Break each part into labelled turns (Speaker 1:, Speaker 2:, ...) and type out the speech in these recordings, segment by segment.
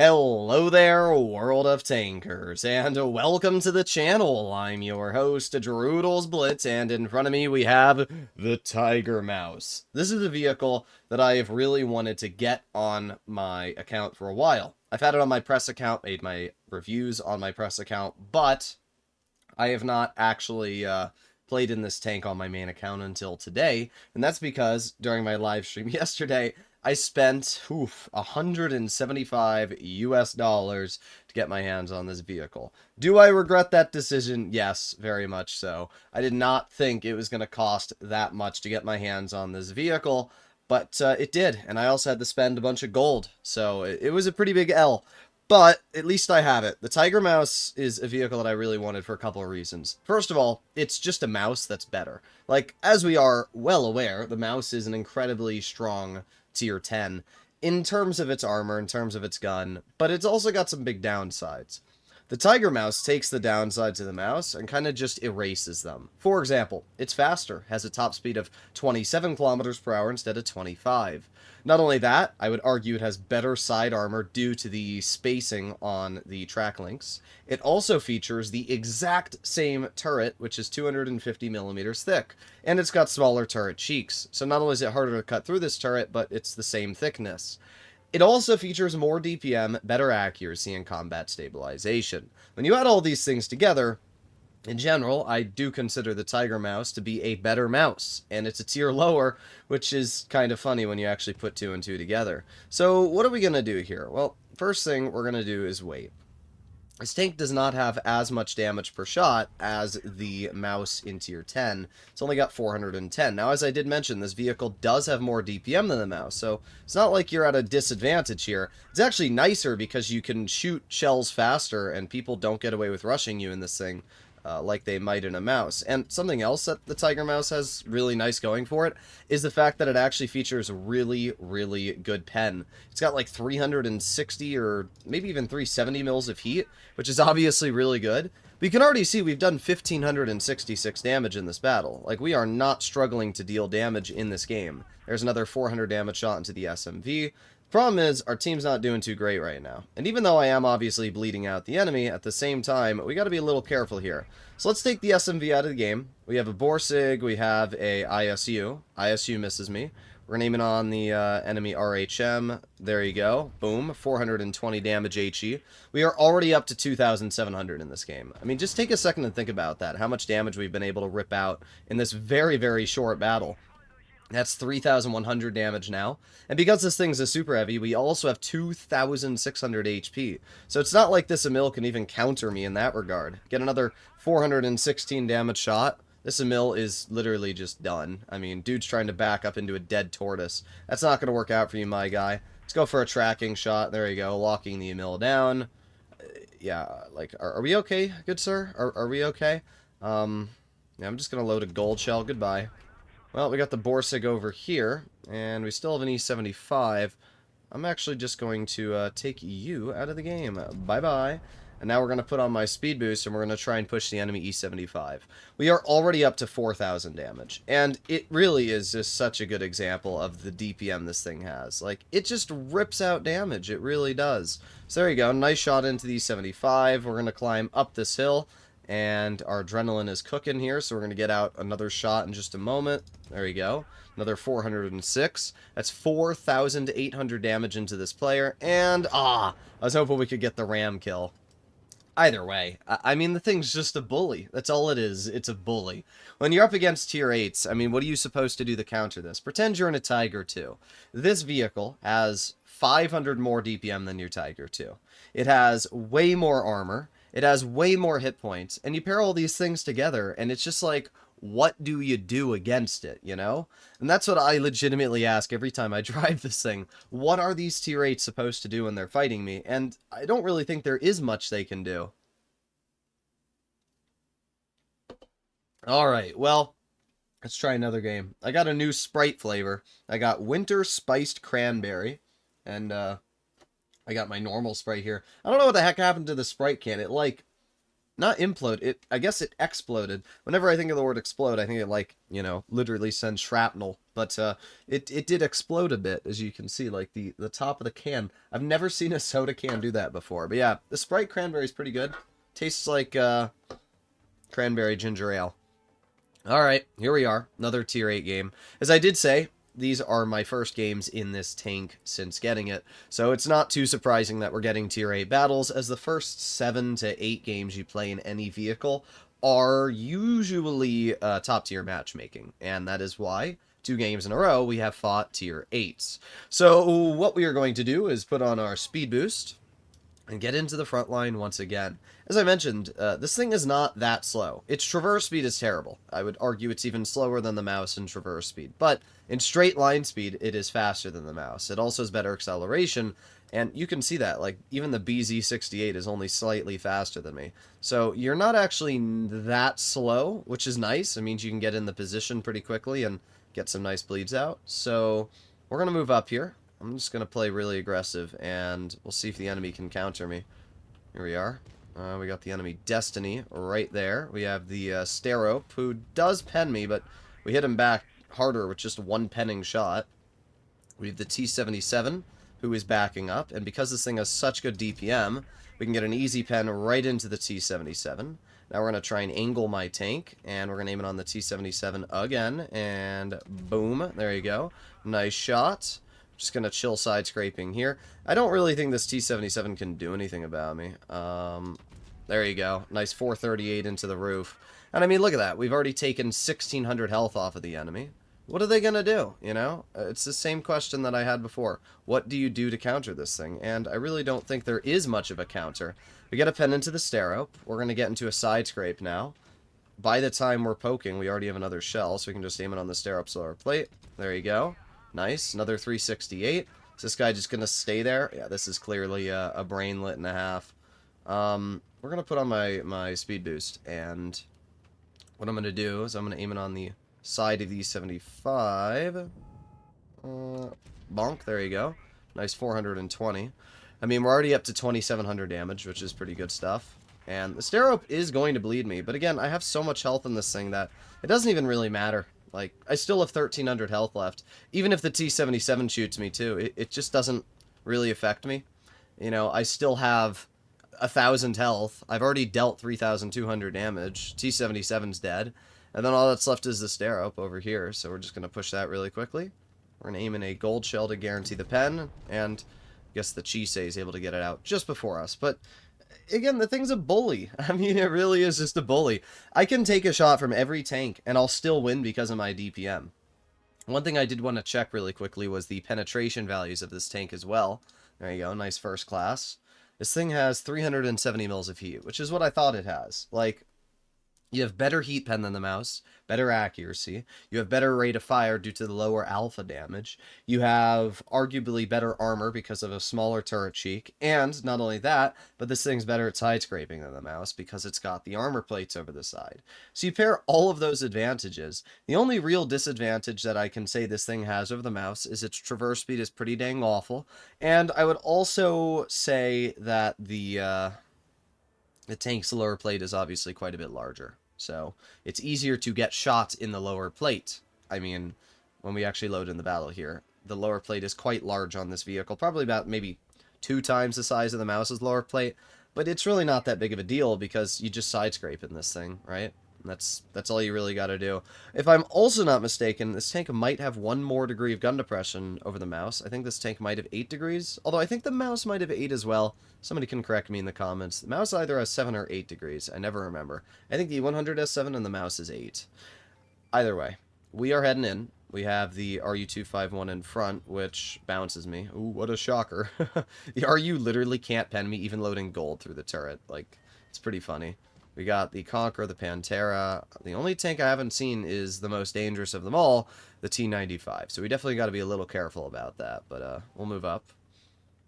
Speaker 1: Hello there, world of tankers, and welcome to the channel. I'm your host, Droodles Blitz, and in front of me we have the Tiger Mouse. This is a vehicle that I have really wanted to get on my account for a while. I've had it on my press account, made my reviews on my press account, but I have not actually played in this tank on my main account until today, and that's because during my live stream yesterday, I spent 175 US dollars to get my hands on this vehicle. Do I regret that decision? Yes, very much so. I did not think it was going to cost that much to get my hands on this vehicle, but it did, and I also had to spend a bunch of gold, so it was a pretty big L. But at least I have it. The Tiger Mouse is a vehicle that I really wanted for a couple of reasons. First of all, it's just a mouse that's better. Like, as we are well aware, the mouse is an incredibly strong tier 10 in terms of its armor, in terms of its gun, but it's also got some big downsides. The Tiger Mouse takes the downsides of the mouse and kind of just erases them. For example, it's faster, has a top speed of 27 kilometers per hour instead of 25. Not only that, I would argue it has better side armor due to the spacing on the track links. It also features the exact same turret, which is 250 millimeters thick, and it's got smaller turret cheeks. So not only is it harder to cut through this turret, but it's the same thickness. It also features more DPM, better accuracy, and combat stabilization. When you add all these things together, in general, I do consider the Tiger Mouse to be a better mouse, and it's a tier lower, which is kind of funny when you actually put two and two together. So what are we going to do here? Well, first thing we're going to do is wait. This tank does not have as much damage per shot as the mouse in tier 10. It's only got 410. Now, as I did mention, this vehicle does have more DPM than the mouse, so it's not like you're at a disadvantage here. It's actually nicer because you can shoot shells faster and people don't get away with rushing you in this thing. Like they might in a mouse. And something else that the Tiger Mouse has really nice going for it is the fact that it actually features really, really good pen. It's got like 360 or maybe even 370 mils of heat, which is obviously really good. But you can already see we've done 1566 damage in this battle. Like, we are not struggling to deal damage in this game. There's another 400 damage shot into the SMV. Problem is, our team's not doing too great right now. And even though I am obviously bleeding out the enemy, at the same time, we gotta be a little careful here. So let's take the SMV out of the game. We have a Borsig, we have a ISU. ISU misses me. We're gonna aim it on the enemy RHM. There you go. Boom. 420 damage HE. We are already up to 2,700 in this game. I mean, just take a second and think about that. How much damage we've been able to rip out in this very, very short battle. That's 3,100 damage now. And because this thing's a super heavy, we also have 2,600 HP. So it's not like this Emil can even counter me in that regard. Get another 416 damage shot. This Emil is literally just done. I mean, dude's trying to back up into a dead tortoise. That's not going to work out for you, my guy. Let's go for a tracking shot. There you go, locking the Emil down. Yeah, like, are we okay, good sir? Are we okay? Yeah, I'm just going to load a gold shell. Goodbye. Well, we got the Borsig over here, and we still have an E75. I'm actually just going to take you out of the game. Bye-bye. And now we're going to put on my speed boost, and we're going to try and push the enemy E75. We are already up to 4,000 damage, and it really is just such a good example of the DPM this thing has. Like, it just rips out damage. It really does. So there you go. Nice shot into the E75. We're going to climb up this hill. And our adrenaline is cooking here, so we're going to get out another shot in just a moment. There you go. Another 406. That's 4,800 damage into this player. And, I was hoping we could get the ram kill. Either way, I mean, the thing's just a bully. That's all it is. It's a bully. When you're up against tier 8s, I mean, what are you supposed to do to counter this? Pretend you're in a Tiger 2. This vehicle has 500 more DPM than your Tiger 2. It has way more armor. It has way more hit points, and you pair all these things together, and it's just like, what do you do against it, you know? And that's what I legitimately ask every time I drive this thing. What are these tier 8s supposed to do when they're fighting me? And I don't really think there is much they can do. Alright, well, let's try another game. I got a new Sprite flavor. I got Winter Spiced Cranberry, and, I got my normal Sprite here. I don't know what the heck happened to the Sprite can. It, like, not implode. I guess it exploded. Whenever I think of the word explode, I think it like, you know, literally sends shrapnel. But it did explode a bit, as you can see, like the top of the can. I've never seen a soda can do that before. But yeah, the Sprite cranberry is pretty good. Tastes like cranberry ginger ale. All right, here we are, another tier 8 game. As I did say, these are my first games in this tank since getting it, so it's not too surprising that we're getting tier 8 battles, as the first 7 to 8 games you play in any vehicle are usually top tier matchmaking, and that is why 2 games in a row we have fought tier 8s. So what we are going to do is put on our speed boost and get into the front line once again. As I mentioned, this thing is not that slow. Its traverse speed is terrible. I would argue it's even slower than the mouse in traverse speed, but in straight line speed, it is faster than the mouse. It also has better acceleration, and you can see that, like, even the BZ68 is only slightly faster than me. So you're not actually that slow, which is nice. It means you can get in the position pretty quickly and get some nice bleeds out. So we're going to move up here. I'm just going to play really aggressive, and we'll see if the enemy can counter me. Here we are. We got the enemy Destiny right there. We have the Sterope, who does pen me, but we hit him back harder with just one penning shot. We have the T-77, who is backing up, and because this thing has such good DPM, we can get an easy pen right into the T-77. Now we're going to try and angle my tank, and we're going to aim it on the T-77 again, and boom, there you go. Nice shot. Just going to chill side scraping here. I don't really think this T-77 can do anything about me. There you go. Nice 438 into the roof. And I mean, look at that. We've already taken 1,600 health off of the enemy. What are they going to do, you know? It's the same question that I had before. What do you do to counter this thing? And I really don't think there is much of a counter. We get a pen into the Sterope. We're going to get into a side scrape now. By the time we're poking, we already have another shell, so we can just aim it on the Sterope's lower plate. There you go. Nice. Another 368. Is this guy just going to stay there? Yeah, this is clearly a brainlet and a half. We're going to put on my speed boost, and what I'm going to do is I'm going to aim it on the side of the 75. Bonk. There you go. Nice 420. I mean, we're already up to 2,700 damage, which is pretty good stuff. And the Sterope is going to bleed me, but again, I have so much health in this thing that it doesn't even really matter. Like, I still have 1,300 health left. Even if the T-77 shoots me, too, it just doesn't really affect me. You know, I still have 1,000 health. I've already dealt 3,200 damage. T-77's dead. And then all that's left is the Sterope over here, so we're just going to push that really quickly. We're going to aim in a gold shell to guarantee the pen, and I guess the Chisei is able to get it out just before us. But again, the thing's a bully. I mean, it really is just a bully. I can take a shot from every tank, and I'll still win because of my DPM. One thing I did want to check really quickly was the penetration values of this tank as well. There you go, nice first class. This thing has 370 mils of heat, which is what I thought it has. Like, you have better heat pen than the mouse, better accuracy. You have better rate of fire due to the lower alpha damage. You have arguably better armor because of a smaller turret cheek. And not only that, but this thing's better at side scraping than the mouse because it's got the armor plates over the side. So you pair all of those advantages. The only real disadvantage that I can say this thing has over the mouse is its traverse speed is pretty dang awful. And I would also say that the tank's lower plate is obviously quite a bit larger. So it's easier to get shots in the lower plate. I mean, when we actually load in the battle here, the lower plate is quite large on this vehicle. Probably about maybe 2 times the size of the mouse's lower plate. But it's really not that big of a deal because you just side scrape in this thing, right? That's all you really got to do. If I'm also not mistaken, this tank might have 1 more degree of gun depression over the mouse. I think this tank might have 8 degrees, although I think the mouse might have 8 as well. Somebody can correct me in the comments. The mouse either has 7 or 8 degrees. I never remember. I think the 100 has 7 and the mouse is 8. Either way, we are heading in. We have the RU-251 in front, which bounces me. Ooh, what a shocker. The RU literally can't pen me, even loading gold through the turret. Like, it's pretty funny. We got the Conqueror, the Pantera. The only tank I haven't seen is the most dangerous of them all, the T-95. So we definitely got to be a little careful about that. But we'll move up.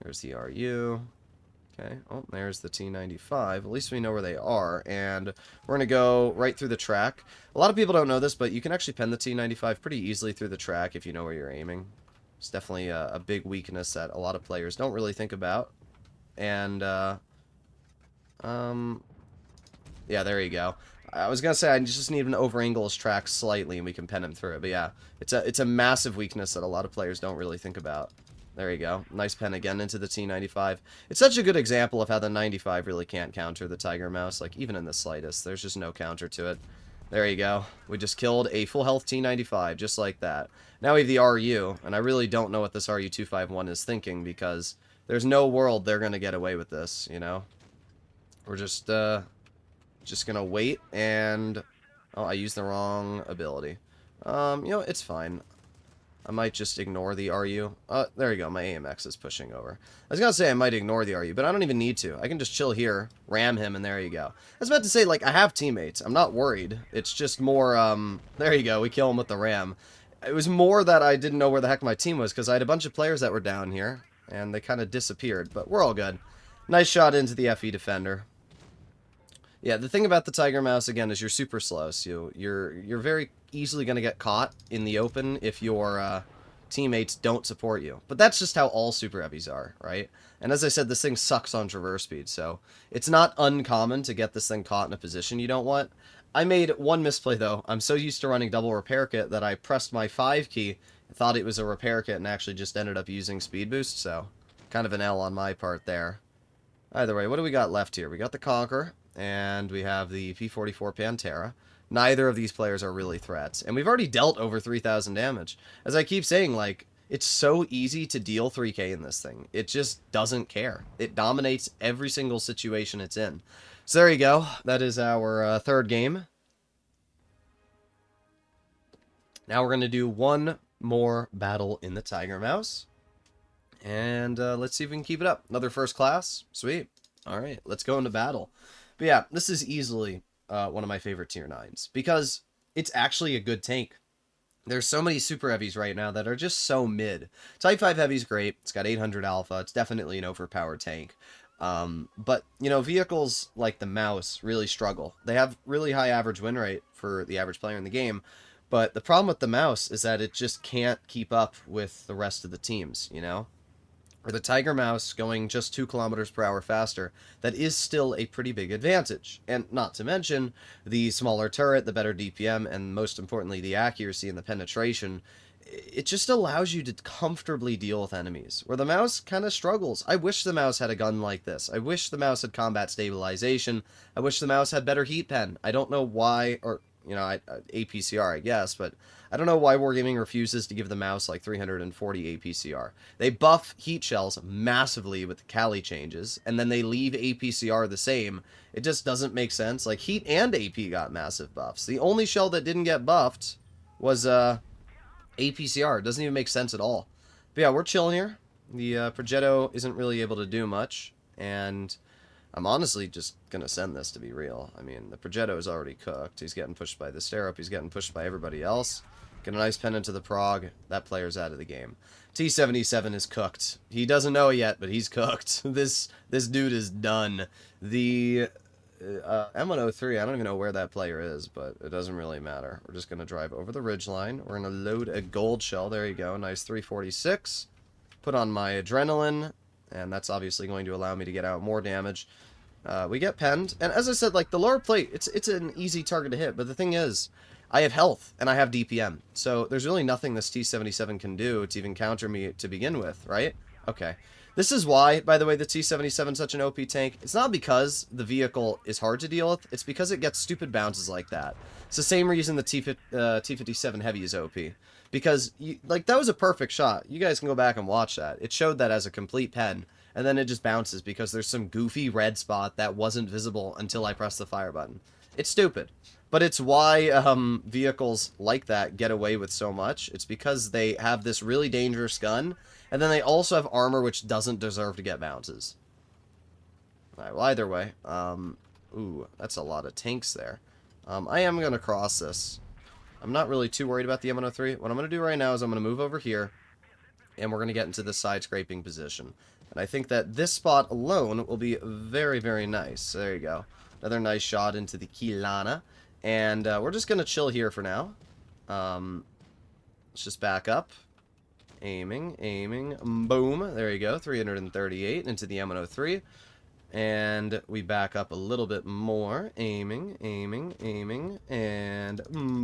Speaker 1: There's the RU. Okay. Oh, there's the T-95. At least we know where they are. And we're going to go right through the track. A lot of people don't know this, but you can actually pen the T-95 pretty easily through the track if you know where you're aiming. It's definitely a big weakness that a lot of players don't really think about. And, Yeah, there you go. I was gonna say I just need to over-angle his track slightly and we can pen him through it. But yeah, it's a massive weakness that a lot of players don't really think about. There you go. Nice pen again into the T95. It's such a good example of how the 95 really can't counter the Tiger Mouse, like even in the slightest. There's just no counter to it. There you go. We just killed a full health T95, just like that. Now we have the RU, and I really don't know what this RU-251 is thinking, because there's no world they're going to get away with this, you know? We're just gonna wait, and... Oh, I used the wrong ability. You know, it's fine. I might just ignore the RU. There you go, my AMX is pushing over. I was gonna say I might ignore the RU, but I don't even need to. I can just chill here, ram him, and there you go. I was about to say, like, I have teammates. I'm not worried. It's just more, there you go, we kill him with the ram. It was more that I didn't know where the heck my team was, because I had a bunch of players that were down here, and they kind of disappeared, but we're all good. Nice shot into the FE defender. Yeah, the thing about the Tiger Mouse, again, is you're super slow, so you're very easily going to get caught in the open if your teammates don't support you. But that's just how all Super Heavies are, right? And as I said, this thing sucks on traverse speed, so it's not uncommon to get this thing caught in a position you don't want. I made one misplay, though. I'm so used to running double repair kit that I pressed my 5 key, thought it was a repair kit, and actually just ended up using speed boost, so kind of an L on my part there. Either way, what do we got left here? We got the Conqueror, and we have the P-44 Pantera. Neither of these players are really threats, and we've already dealt over 3,000 damage. As I keep saying, like, it's so easy to deal 3k in this thing. It just doesn't care. It dominates every single situation it's in. So there you go. That is our third game. Now we're going to do one more battle in the Tiger Mouse. And let's see if we can keep it up. Another first class. Sweet. All right, let's go into battle. But yeah, this is easily one of my favorite tier 9s because it's actually a good tank. There's so many super heavies right now that are just so mid. Type 5 heavy's great. It's got 800 alpha. It's definitely an overpowered tank. But, you know, vehicles like the Mouse really struggle. They have really high average win rate for the average player in the game. But the problem with the Mouse is that it just can't keep up with the rest of the teams, you know? Or the Tiger Mouse going just 2 kilometers per hour faster, that is still a pretty big advantage. And not to mention, the smaller turret, the better DPM, and most importantly, the accuracy and the penetration, it just allows you to comfortably deal with enemies, where the Mouse kind of struggles. I wish the Mouse had a gun like this. I wish the Mouse had combat stabilization. I wish the Mouse had better heat pen. I don't know why, or, you know, APCR, I guess, but I don't know why Wargaming refuses to give the Mouse like 340 APCR. They buff heat shells massively with the Cali changes, and then they leave APCR the same. It just doesn't make sense. Like, heat and AP got massive buffs. The only shell that didn't get buffed was APCR. It doesn't even make sense at all. But yeah, we're chilling here. The Progetto isn't really able to do much, and I'm honestly just going to send this, to be real. I mean, the Progetto is already cooked. He's getting pushed by the Sterup. He's getting pushed by everybody else. Get a nice pen into the Prog. That player's out of the game. T-77 is cooked. He doesn't know it yet, but he's cooked. This dude is done. The M103, I don't even know where that player is, but it doesn't really matter. We're just going to drive over the ridgeline. We're going to load a gold shell. There you go. Nice 346. Put on my adrenaline, and that's obviously going to allow me to get out more damage. We get penned, and as I said, like, the lower plate, it's an easy target to hit, but the thing is, I have health, and I have DPM, so there's really nothing this T-77 can do to even counter me to begin with, right? Okay. This is why, by the way, the T-77 is such an OP tank. It's not because the vehicle is hard to deal with, it's because it gets stupid bounces like that. It's the same reason the T-57 Heavy is OP. Because, like, that was a perfect shot. You guys can go back and watch that. It showed that as a complete pen, and then it just bounces because there's some goofy red spot that wasn't visible until I pressed the fire button. It's stupid. But it's why vehicles like that get away with so much. It's because they have this really dangerous gun, and then they also have armor which doesn't deserve to get bounces. Alright, well, either way. Ooh, that's a lot of tanks there. I am going to cross this. I'm not really too worried about the M103. What I'm going to do right now is I'm going to move over here, and we're going to get into the side scraping position. And I think that this spot alone will be very, very nice. There you go. Another nice shot into the Kilana. And we're just going to chill here for now. Let's just back up. Aiming, boom. There you go, 338 into the M103. And we back up a little bit more. Aiming, and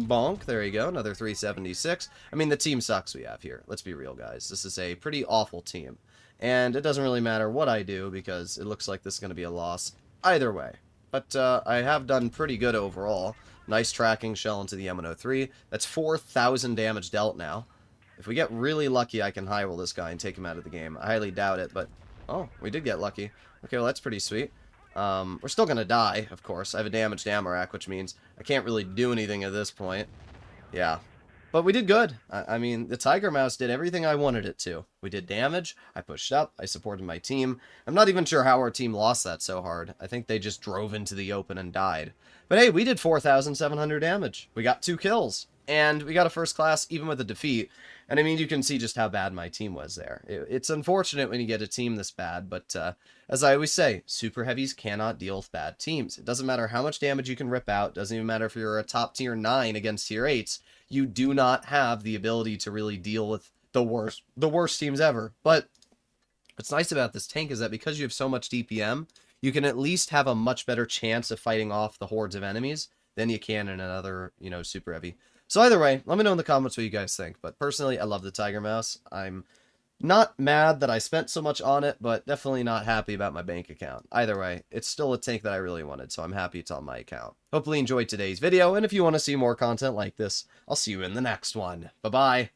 Speaker 1: bonk. There you go. Another 376. I mean, the team sucks we have here. Let's be real, guys. This is a pretty awful team. And it doesn't really matter what I do because it looks like this is going to be a loss either way. But I have done pretty good overall. Nice tracking shell into the M103. That's 4,000 damage dealt now. If we get really lucky, I can high roll this guy and take him out of the game. I highly doubt it, but... Oh, we did get lucky. Okay, well, that's pretty sweet. We're still going to die, of course. I have a damaged ammo rack, which means I can't really do anything at this point. Yeah. But we did good. I mean, the Tiger Mouse did everything I wanted it to. We did damage. I pushed up. I supported my team. I'm not even sure how our team lost that so hard. I think they just drove into the open and died. But hey, we did 4,700 damage. We got 2 kills. And we got a first class even with a defeat. And I mean, you can see just how bad my team was there. It's unfortunate when you get a team this bad, but as I always say, super heavies cannot deal with bad teams. It doesn't matter how much damage you can rip out. It doesn't even matter if you're a top tier 9 against tier 8s. You do not have the ability to really deal with the worst teams ever. But what's nice about this tank is that because you have so much DPM, you can at least have a much better chance of fighting off the hordes of enemies than you can in another, super heavy. So either way, let me know in the comments what you guys think. But personally, I love the Tiger Mouse. I'm not mad that I spent so much on it, but definitely not happy about my bank account. Either way, it's still a tank that I really wanted, so I'm happy it's on my account. Hopefully you enjoyed today's video, and if you want to see more content like this, I'll see you in the next one. Bye-bye.